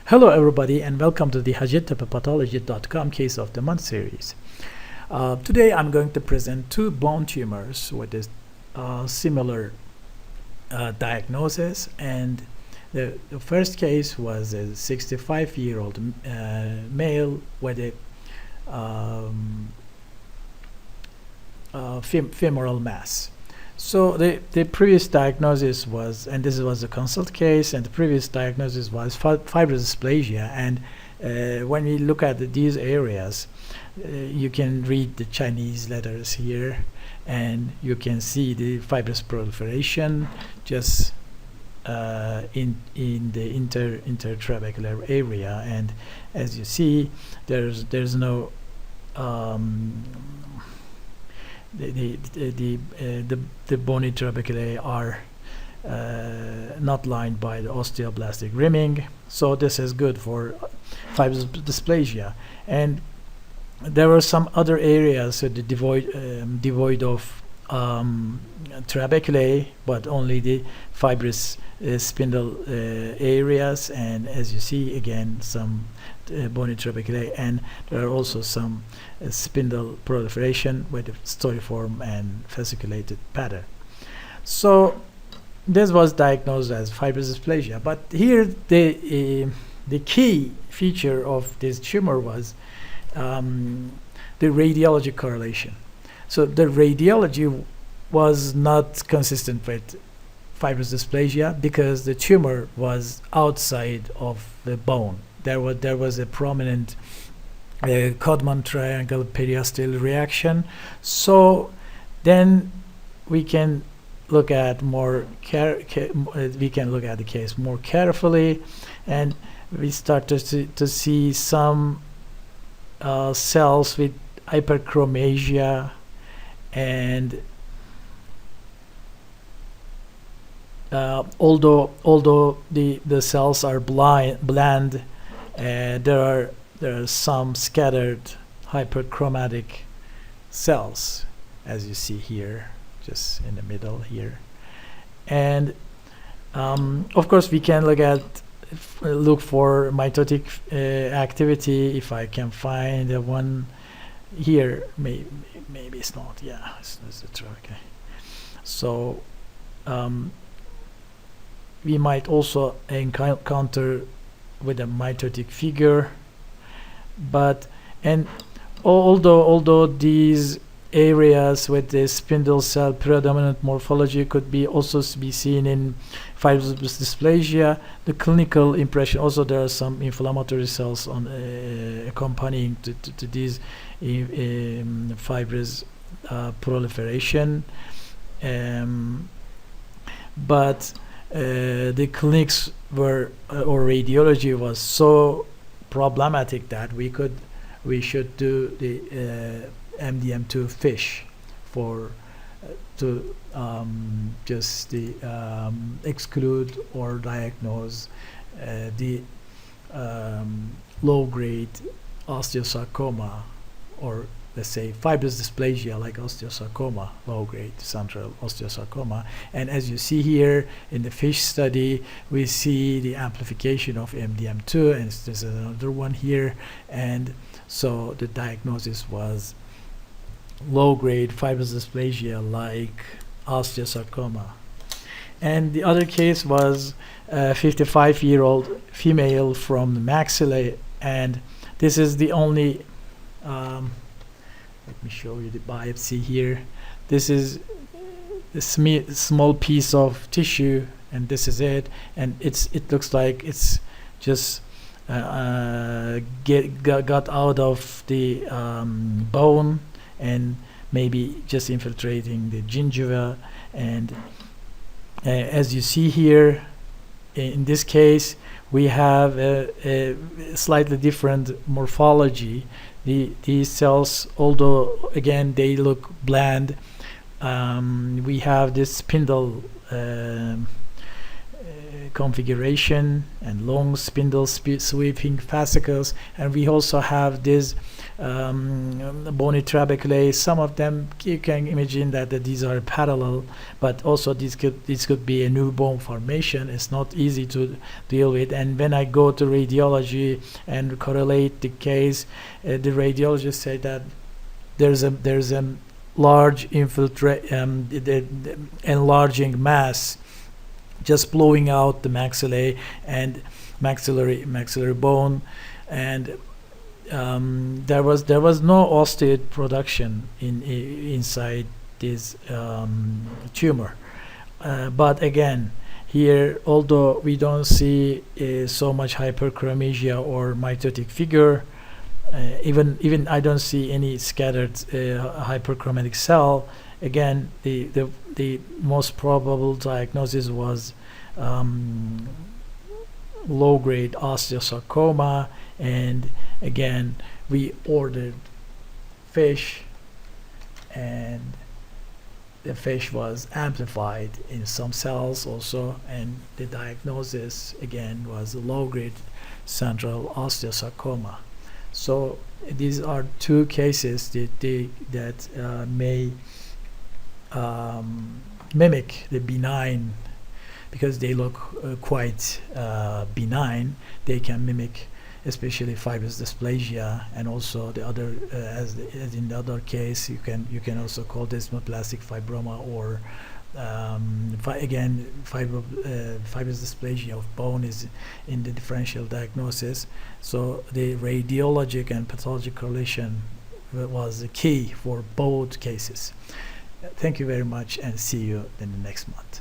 Hello everybody and welcome to the HacettepePathology.com Case of the Month series. Today I'm going to present two bone tumors with a similar diagnosis, and the first case was a 65-year-old male with a femoral mass. So the previous diagnosis was, and this was a consult case, and the previous diagnosis was fibrous dysplasia. And when we look at these areas, you can read the Chinese letters here, and you can see the fibrous proliferation just in the intertrabecular area. And as you see, there's no the bony trabeculae are not lined by the osteoblastic rimming, so this is good for fibrous dysplasia. And there were some other areas devoid of trabeculae, but only the fibrous spindle areas, and as you see again some bony trabeculae, and there are also some spindle proliferation with a storiform and fasciculated pattern. So this was diagnosed as fibrous dysplasia, but here the key feature of this tumor was the radiology correlation. So the radiology was not consistent with fibrous dysplasia because the tumor was outside of the bone. There was a prominent Codman triangle periosteal reaction. So then we can look at the case more carefully, and we started to see some cells with hyperchromasia, and although the cells are bland, there are some scattered hyperchromatic cells, as you see here, just in the middle here. And of course we can look for mitotic activity. If I can find the one here, maybe it's not. Yeah, it's okay. So we might also encounter with a mitotic figure, and although these areas with the spindle cell predominant morphology could also be seen in fibrous dysplasia, the clinical impression also there are some inflammatory cells on accompanying to these fibrous proliferation, but the clinics or radiology was so problematic that we should do the MDM2 FISH to just exclude or diagnose the low-grade osteosarcoma, or let's say fibrous dysplasia like osteosarcoma, low-grade central osteosarcoma. And as you see here in the FISH study, we see the amplification of MDM2, and there's another one here, and so the diagnosis was low-grade fibrous dysplasia like osteosarcoma. And the other case was a 55-year-old female from the maxillae, and this is the only let me show you the biopsy here. This is a small piece of tissue, and this is it, and it looks like it's just got out of the bone and maybe just infiltrating the gingiva. And as you see here, in this case we have a slightly different morphology. These cells, although again they look bland, we have this spindle configuration and long spindle sweeping fascicles, and we also have this bony trabeculae. Some of them you can imagine that these are parallel, but also this could be a new bone formation. It's not easy to deal with. And when I go to radiology and correlate the case, the radiologist say that there's a large the enlarging mass just blowing out the maxillae and maxillary bone, and there was no osteoid production inside this tumor. But again, here, although we don't see so much hyperchromasia or mitotic figure, even I don't see any scattered hyperchromatic cell. Again, the most probable diagnosis was low-grade osteosarcoma, and again we ordered FISH, and the FISH was amplified in some cells also, and the diagnosis again was low-grade central osteosarcoma. So these are two cases that may mimic the benign, because they look quite benign. They can mimic especially fibrous dysplasia, and also the other as in the other case you can also call this desmoplastic fibroma, or again fibrous dysplasia of bone is in the differential diagnosis. So the radiologic and pathologic correlation was the key for both cases. Thank you very much, and see you in the next month.